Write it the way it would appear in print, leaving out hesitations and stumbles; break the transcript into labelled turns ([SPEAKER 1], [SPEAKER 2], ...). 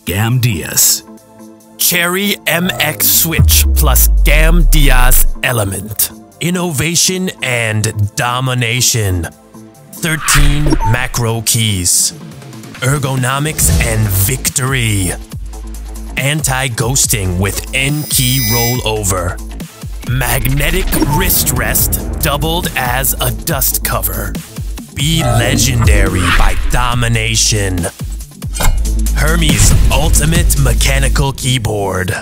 [SPEAKER 1] GAM Diaz.
[SPEAKER 2] Cherry MX Switch plus GAM Diaz Element. Innovation and domination. 13 macro keys. Ergonomics and victory. Anti-ghosting with N-key rollover. Magnetic wrist rest doubled as a dust cover. Be legendary by domination. Hermes Ultimate Mechanical Keyboard.